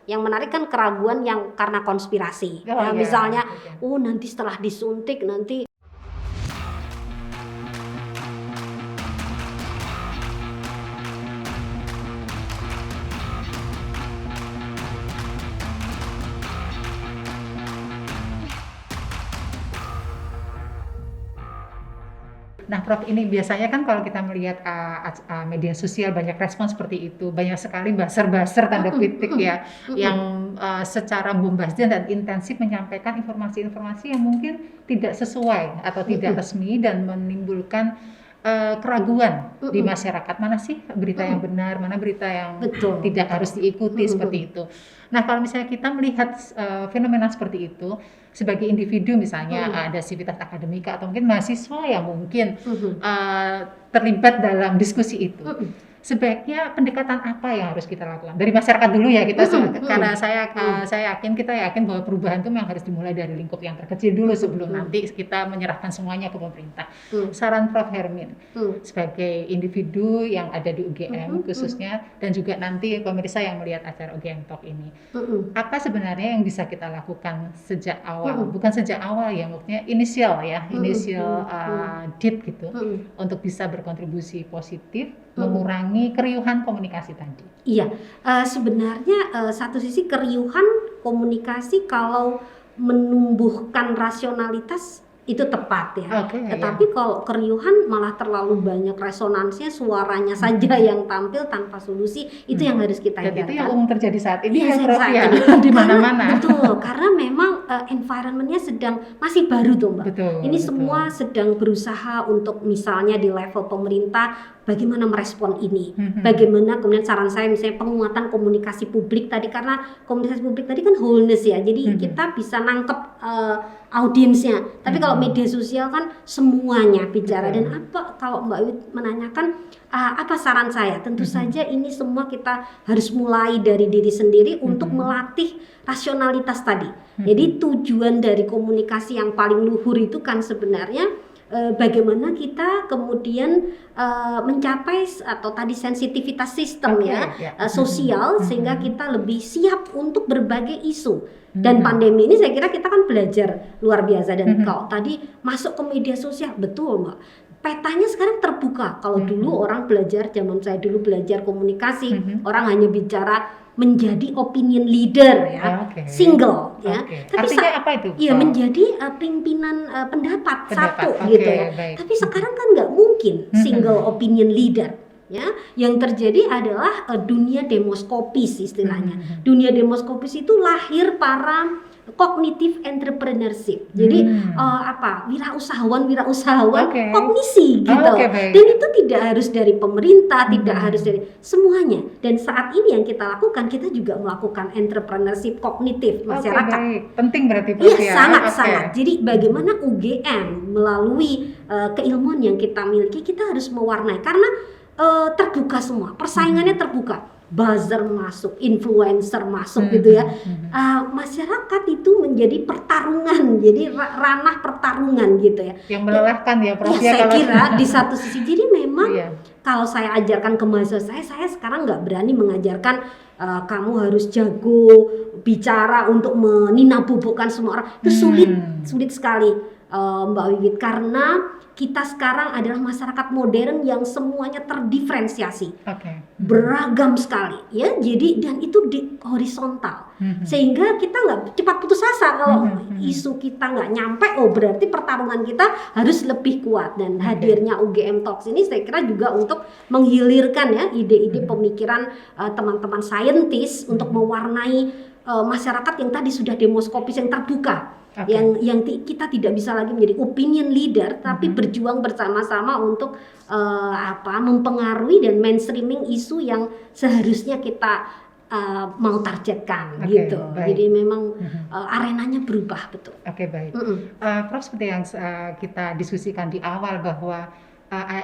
Yang menarik kan keraguan yang karena konspirasi. Oh, Ya, iya. misalnya, Oke. nanti setelah disuntik nanti. Nah, Prof, ini biasanya kan kalau kita melihat media sosial banyak respon seperti itu, banyak sekali buzzer-buzzer tanda petik ya, yang secara bombastis dan intensif menyampaikan informasi-informasi yang mungkin tidak sesuai atau tidak resmi dan menimbulkan keraguan di masyarakat. Mana sih berita yang benar, mana berita yang tidak harus diikuti seperti itu. Nah, kalau misalnya kita melihat fenomena seperti itu, sebagai individu misalnya ada sivitas akademika atau mungkin mahasiswa yang mungkin terlibat dalam diskusi itu, sebaiknya pendekatan apa yang harus kita lakukan dari masyarakat dulu ya kita karena saya yakin bahwa perubahan itu memang harus dimulai dari lingkup yang terkecil dulu sebelum nanti kita menyerahkan semuanya ke pemerintah. Saran Prof Hermin sebagai individu yang ada di UGM khususnya dan juga nanti pemirsa yang melihat acara UGM Talk ini, apa sebenarnya yang bisa kita lakukan sejak awal, bukan sejak awal ya, maksudnya inisial DIP gitu, untuk bisa berkontribusi positif mengurangi keriuhan komunikasi tadi. Iya, sebenarnya satu sisi keriuhan komunikasi kalau menumbuhkan rasionalitas itu tepat ya. Tetapi kalau keriuhan malah terlalu banyak resonansinya, suaranya saja yang tampil tanpa solusi, itu yang harus kita hindarkan. Dan itu yang umum terjadi saat ini ya, Prof ya, di mana-mana. Betul, karena memang environment-nya masih baru tuh Mbak. Ini semua sedang berusaha untuk misalnya di level pemerintah bagaimana merespon ini, bagaimana kemudian saran saya misalnya penguatan komunikasi publik tadi, karena komunikasi publik tadi kan wholeness ya, jadi kita bisa nangkep audiensnya. Tapi kalau media sosial kan semuanya bicara. Dan apa kalau Mbak Wit menanyakan apa saran saya? Tentu saja ini semua kita harus mulai dari diri sendiri untuk melatih rasionalitas tadi. Jadi tujuan dari komunikasi yang paling luhur itu kan sebenarnya bagaimana kita kemudian mencapai atau tadi sensitivitas sistem sosial sehingga kita lebih siap untuk berbagai isu. Dan pandemi ini saya kira kita kan belajar luar biasa. Dan kalau tadi masuk ke media sosial, betul Mbak, petanya sekarang terbuka. Kalau dulu orang belajar, zaman saya dulu belajar komunikasi, orang hanya bicara menjadi opinion leader ya, single ya. Tapi artinya apa itu? Iya, menjadi pimpinan pendapat satu gitu ya. Tapi sekarang kan nggak mungkin single opinion leader. Ya, yang terjadi adalah dunia demoskopis istilahnya. Dunia demoskopis itu lahir para cognitive entrepreneurship. Jadi wirausahawan kognisi gitu. Dan itu tidak harus dari pemerintah, tidak harus dari semuanya. Dan saat ini yang kita lakukan, kita juga melakukan entrepreneurship kognitif masyarakat. Penting berarti Prof ya. Sangat. Jadi bagaimana UGM melalui keilmuan yang kita miliki, kita harus mewarnai karena terbuka semua, persaingannya terbuka, buzzer masuk, influencer masuk gitu ya. Masyarakat itu menjadi pertarungan, jadi ranah pertarungan gitu ya. Yang melelahkan ya Prof ya. Saya kira di satu sisi, jadi memang kalau saya ajarkan ke mahasiswa saya sekarang nggak berani mengajarkan kamu harus jago bicara untuk meninabubukkan semua orang. Itu sulit sekali Mbak Wiwit, karena kita sekarang adalah masyarakat modern yang semuanya terdiferensiasi, beragam sekali ya. Jadi dan itu di horizontal, sehingga kita nggak cepat putus asa kalau isu kita nggak nyampe. Berarti pertarungan kita harus lebih kuat. Dan hadirnya UGM Talks ini saya kira juga untuk menghilirkan ya ide-ide pemikiran teman-teman saintis untuk mewarnai masyarakat yang tadi sudah demoskopis, yang terbuka. Yang kita tidak bisa lagi menjadi opinion leader, tapi berjuang bersama-sama untuk mempengaruhi dan mainstreaming isu yang seharusnya kita mau targetkan gitu. Jadi memang arenanya berubah, betul. Baik. Prof, seperti yang kita diskusikan di awal bahwa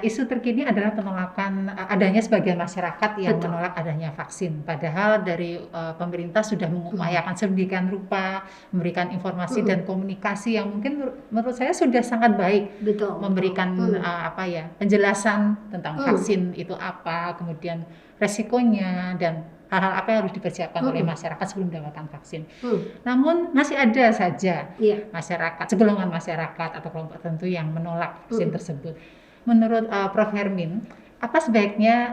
isu terkini adalah penolakan adanya sebagian masyarakat yang menolak adanya vaksin. Padahal dari pemerintah sudah mengupayakan sedemikian rupa memberikan informasi dan komunikasi yang mungkin menurut saya sudah sangat baik, memberikan penjelasan tentang vaksin itu apa, kemudian resikonya dan hal-hal apa yang harus dipersiapkan oleh masyarakat sebelum mendapatkan vaksin. Namun masih ada saja masyarakat, segolongan masyarakat atau kelompok tertentu yang menolak vaksin tersebut. Menurut Prof. Hermin, apa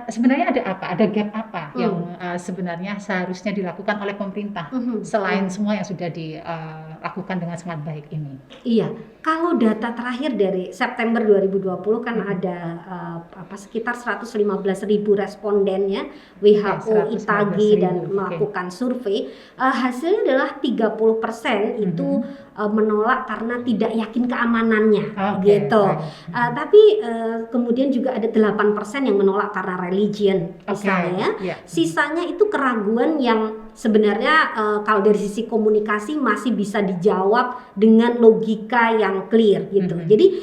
sebenarnya ada apa? Ada gap apa yang sebenarnya seharusnya dilakukan oleh pemerintah selain semua yang sudah dilakukan dengan sangat baik ini? Iya, kalau data terakhir dari September 2020 kan ada sekitar 115.000 respondennya WHO itagi dan melakukan survei. Hasilnya adalah 30% itu menolak karena tidak yakin keamanannya, gitu. Tapi kemudian juga ada 8% yang menolak karena religion, misalnya. Sisanya itu keraguan yang sebenarnya kalau dari sisi komunikasi masih bisa dijawab dengan logika yang clear, gitu. Jadi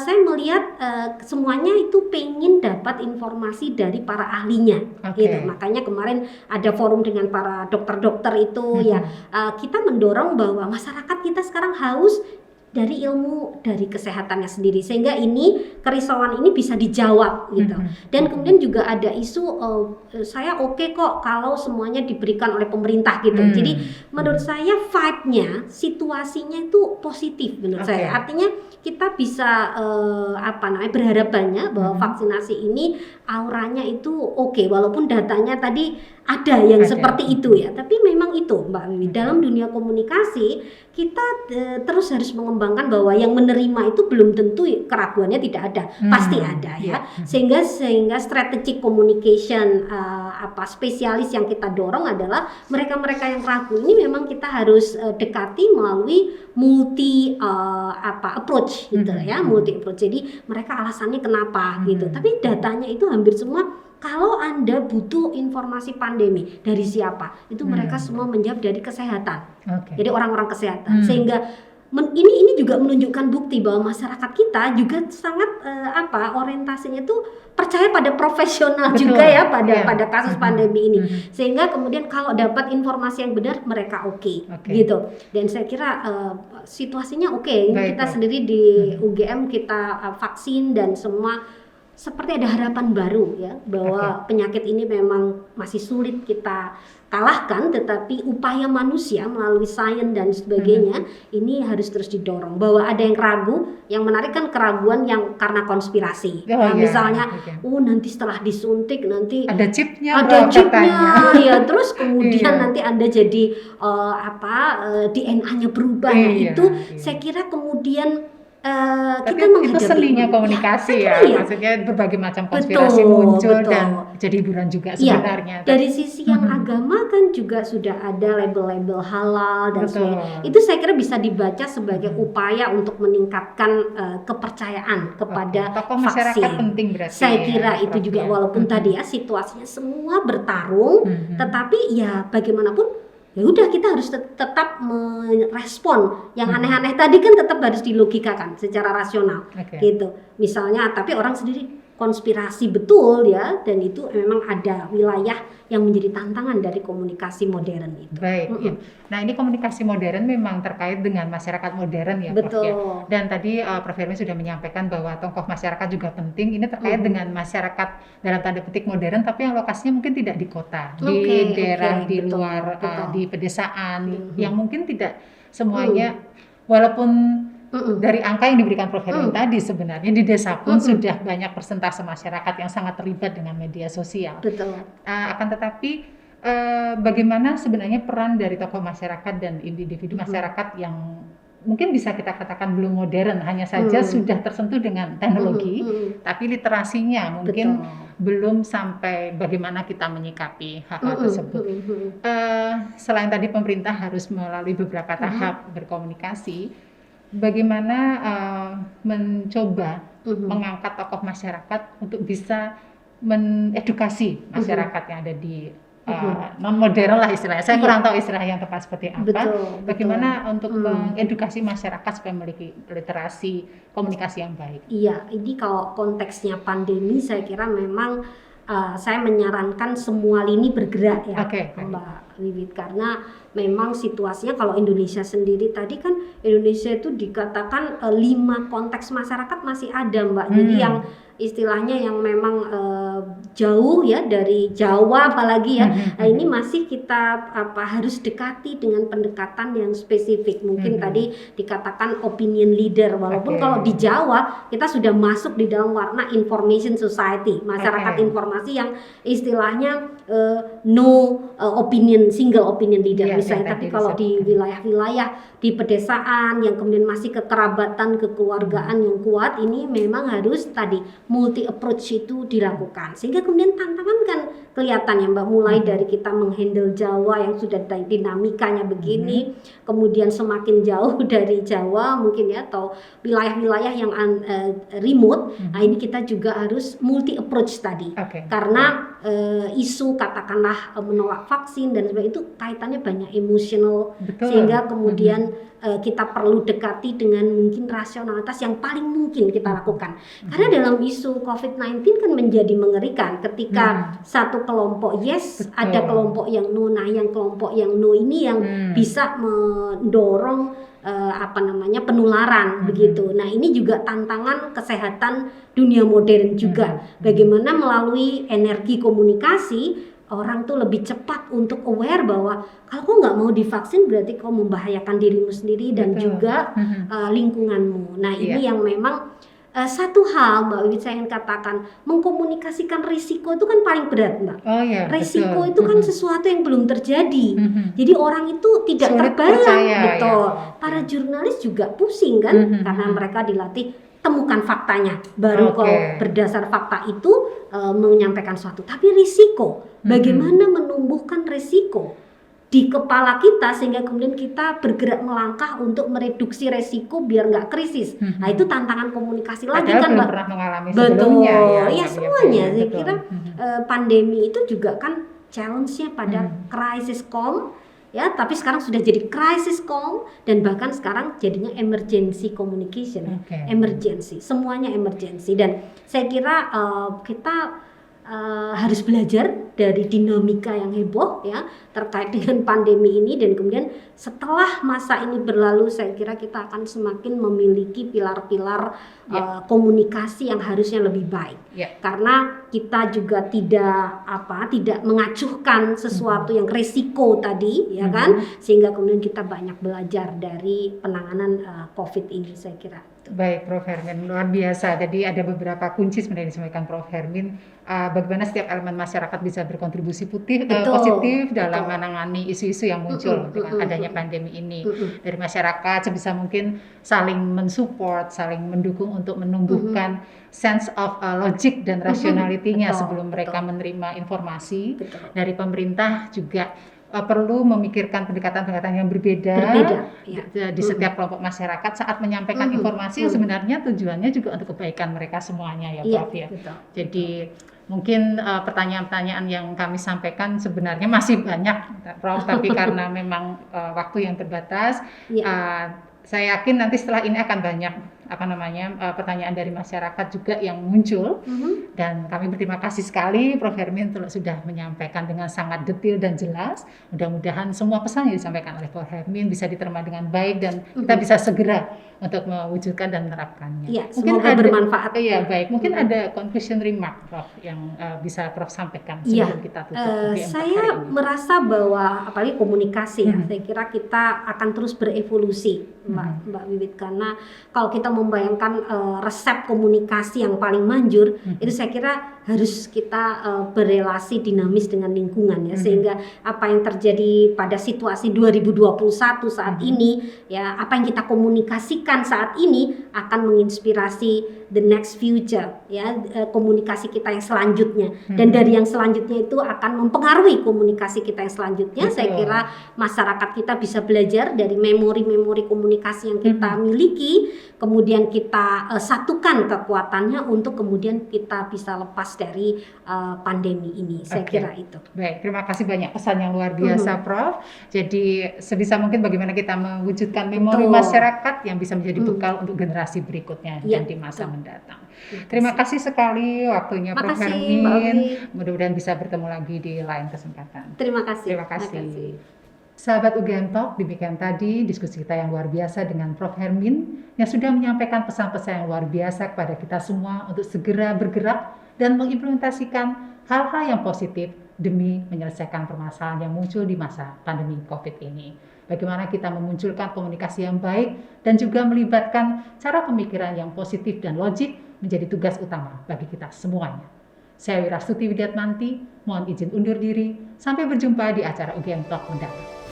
saya melihat semuanya itu pengen dapat informasi dari para ahlinya, gitu. Makanya kemarin ada forum dengan para dokter-dokter itu, ya kita mendorong bahwa masyarakat kita sekarang haus dari ilmu dari kesehatannya sendiri, sehingga ini kerisauan ini bisa dijawab, gitu. Dan kemudian juga ada isu saya oke kok kalau semuanya diberikan oleh pemerintah, gitu. Jadi menurut saya vibe-nya, situasinya itu positif menurut saya. Artinya kita bisa berharap banyak bahwa vaksinasi ini auranya itu oke, walaupun datanya tadi ada yang seperti itu ya. Tapi memang itu Mbak Wiwi, dalam dunia komunikasi kita terus harus mengembangkan bahwa yang menerima itu belum tentu keraguannya tidak ada, pasti ada ya. Sehingga strategic communication spesialis yang kita dorong adalah mereka-mereka yang ragu ini memang kita harus dekati melalui multi approach gitu ya, multi approach. Jadi mereka alasannya kenapa gitu. Tapi datanya itu hampir semua, kalau Anda butuh informasi pandemi dari siapa, itu mereka semua menjawab dari kesehatan. Jadi orang-orang kesehatan. Sehingga ini juga menunjukkan bukti bahwa masyarakat kita juga sangat orientasinya itu percaya pada profesional juga ya pada kasus pandemi ini. Sehingga kemudian kalau dapat informasi yang benar mereka gitu. Dan saya kira situasinya kita sendiri di UGM kita vaksin dan semua seperti ada harapan baru ya, bahwa penyakit ini memang masih sulit kita kalahkan, tetapi upaya manusia melalui sains dan sebagainya ini harus terus didorong. Bahwa ada yang ragu, yang menarik kan keraguan yang karena konspirasi. Misalnya, nanti setelah disuntik nanti ada chipnya, ya, terus kemudian nanti Anda jadi DNA-nya berubah. Saya kira kemudian kita itu seninya komunikasi maksudnya berbagai macam konspirasi muncul dan jadi hiburan juga sebenarnya. Dari sisi yang agama kan juga sudah ada label-label halal dan sebagainya. Itu saya kira bisa dibaca sebagai upaya untuk meningkatkan kepercayaan kepada tokoh vaksin. Masyarakat penting berarti. Saya kira itu juga walaupun tadi ya situasinya semua bertarung, tetapi ya bagaimanapun ya udah kita harus tetap merespon yang aneh-aneh tadi kan tetap harus dilogikakan secara rasional gitu. Misalnya tapi orang sendiri konspirasi betul ya, dan itu memang ada wilayah yang menjadi tantangan dari komunikasi modern itu. Baik. Nah, ini komunikasi modern memang terkait dengan masyarakat modern ya, Prof. Ya. Dan tadi Prof. Hermin sudah menyampaikan bahwa tokoh masyarakat juga penting. Ini terkait dengan masyarakat dalam tanda petik modern, tapi yang lokasinya mungkin tidak di kota, di daerah di luar, di pedesaan, yang mungkin tidak semuanya, walaupun dari angka yang diberikan Prof. Hermin tadi sebenarnya di desa pun sudah banyak persentase masyarakat yang sangat terlibat dengan media sosial. Akan tetapi bagaimana sebenarnya peran dari tokoh masyarakat dan individu masyarakat yang mungkin bisa kita katakan belum modern, hanya saja sudah tersentuh dengan teknologi, tapi literasinya mungkin belum sampai bagaimana kita menyikapi hal-hal tersebut. Selain tadi pemerintah harus melalui beberapa tahap berkomunikasi, bagaimana mencoba mengangkat tokoh masyarakat untuk bisa mengedukasi masyarakat yang ada di non modern lah istilahnya. Saya kurang tahu istilah yang tepat seperti apa. Bagaimana untuk mengedukasi masyarakat supaya memiliki literasi komunikasi yang baik. Iya, ini kalau konteksnya pandemi saya kira memang saya menyarankan semua lini bergerak ya, Mbak Wiwit, karena memang situasinya kalau Indonesia sendiri tadi kan Indonesia itu dikatakan 5 konteks masyarakat masih ada, Mbak. Jadi yang istilahnya yang memang jauh ya dari Jawa apalagi ya. Nah, ini masih kita harus dekati dengan pendekatan yang spesifik. Mungkin tadi dikatakan opinion leader, walaupun kalau di Jawa kita sudah masuk di dalam warna information society, masyarakat informasi yang istilahnya no opinion, single opinion leader misalnya. Tapi kalau di wilayah-wilayah di pedesaan yang kemudian masih kekerabatan, kekeluargaan yang kuat, ini memang harus tadi multi approach itu dilakukan, sehingga kemudian tantangan kan kelihatan ya Mbak, mulai dari kita menghandle Jawa yang sudah dinamikanya begini, kemudian semakin jauh dari Jawa mungkin ya, atau wilayah-wilayah yang remote. Nah, ini kita juga harus multi approach tadi, karena isu katakanlah menolak vaksin dan sebagainya itu kaitannya banyak emosional, sehingga kemudian kita perlu dekati dengan mungkin rasionalitas yang paling mungkin kita lakukan. Karena dalam isu COVID-19 kan menjadi mengerikan ketika satu kelompok yes, ada kelompok yang no. Nah, yang kelompok yang no ini yang bisa mendorong penularan begitu. Nah, ini juga tantangan kesehatan dunia modern juga. Bagaimana melalui energi komunikasi orang tuh lebih cepat untuk aware bahwa kalau kau nggak mau divaksin berarti kau membahayakan dirimu sendiri dan juga lingkunganmu. Nah, ini yang memang satu hal Mbak Wiwit saya ingin katakan, mengkomunikasikan risiko itu kan paling berat Mbak. Risiko itu kan sesuatu yang belum terjadi. Jadi orang itu tidak terbayang. Para jurnalis juga pusing kan, karena mereka dilatih temukan faktanya, baru kalau berdasar fakta itu menyampaikan sesuatu. Tapi risiko, bagaimana menumbuhkan risiko di kepala kita sehingga kemudian kita bergerak melangkah untuk mereduksi risiko biar nggak krisis. Nah, itu tantangan komunikasi lagi kan Mbak. Pernah mengalami sebelumnya. Ya semuanya. Saya kira pandemi itu juga kan challenge-nya pada crisis calm. Ya, tapi sekarang sudah jadi crisis calm dan bahkan sekarang jadinya emergency communication, emergency, semuanya emergency. Dan saya kira kita harus belajar dari dinamika yang heboh ya terkait dengan pandemi ini, dan kemudian setelah masa ini berlalu saya kira kita akan semakin memiliki pilar-pilar komunikasi yang harusnya lebih baik. Karena kita juga tidak mengacuhkan sesuatu yang resiko tadi ya kan, sehingga kemudian kita banyak belajar dari penanganan COVID ini, saya kira. Baik, Prof. Hermin, luar biasa. Jadi ada beberapa kunci sebenarnya disampaikan Prof. Hermin, bagaimana setiap elemen masyarakat bisa berkontribusi positif dalam menangani isu-isu yang muncul dengan adanya pandemi ini. Dari masyarakat sebisa mungkin saling mensupport, saling mendukung untuk menumbuhkan sense of logic dan rationality-nya sebelum mereka menerima informasi. Dari pemerintah juga perlu memikirkan pendekatan-pendekatan yang berbeda di setiap kelompok masyarakat saat menyampaikan informasi yang sebenarnya tujuannya juga untuk kebaikan mereka semuanya ya Prof ya. Jadi mungkin pertanyaan-pertanyaan yang kami sampaikan sebenarnya masih banyak Prof, tapi karena memang waktu yang terbatas, saya yakin nanti setelah ini akan banyak pertanyaan dari masyarakat juga yang muncul, dan kami berterima kasih sekali Prof. Hermin sudah menyampaikan dengan sangat detail dan jelas. Mudah-mudahan semua pesan yang disampaikan oleh Prof. Hermin bisa diterima dengan baik dan kita bisa segera untuk mewujudkan dan menerapkannya. Mungkin semoga bermanfaat. Baik. Mungkin ada conclusion remark Prof yang bisa Prof sampaikan sebelum kita tutup. Saya merasa bahwa apalagi komunikasi saya kira kita akan terus berevolusi Mbak Wiwit, karena kalau kita membayangkan resep komunikasi yang paling manjur, itu saya kira harus kita berelasi dinamis dengan lingkungan ya, sehingga apa yang terjadi pada situasi 2021 saat ini ya, apa yang kita komunikasikan saat ini akan menginspirasi the next future ya, komunikasi kita yang selanjutnya, dan dari yang selanjutnya itu akan mempengaruhi komunikasi kita yang selanjutnya. Saya kira masyarakat kita bisa belajar dari memori-memori komunikasi yang kita miliki, kemudian kita satukan kekuatannya untuk kemudian kita bisa lepas dari pandemi ini. Saya kira itu. Baik, terima kasih banyak pesan yang luar biasa Prof. Jadi sebisa mungkin bagaimana kita mewujudkan memori masyarakat yang bisa menjadi bekal untuk generasi berikutnya dan di masa mendatang. Terima kasih sekali waktunya Prof. Hermin. Mudah-mudahan bisa bertemu lagi di lain kesempatan. Terima kasih. Terima kasih. Sahabat UGM Talk, demikian tadi diskusi kita yang luar biasa dengan Prof. Hermin yang sudah menyampaikan pesan-pesan yang luar biasa kepada kita semua untuk segera bergerak dan mengimplementasikan hal-hal yang positif demi menyelesaikan permasalahan yang muncul di masa pandemi COVID ini. Bagaimana kita memunculkan komunikasi yang baik dan juga melibatkan cara pemikiran yang positif dan logik menjadi tugas utama bagi kita semuanya. Saya Wira Stuti Widiatmanti, mohon izin undur diri. Sampai berjumpa di acara UGM Talk mendatang.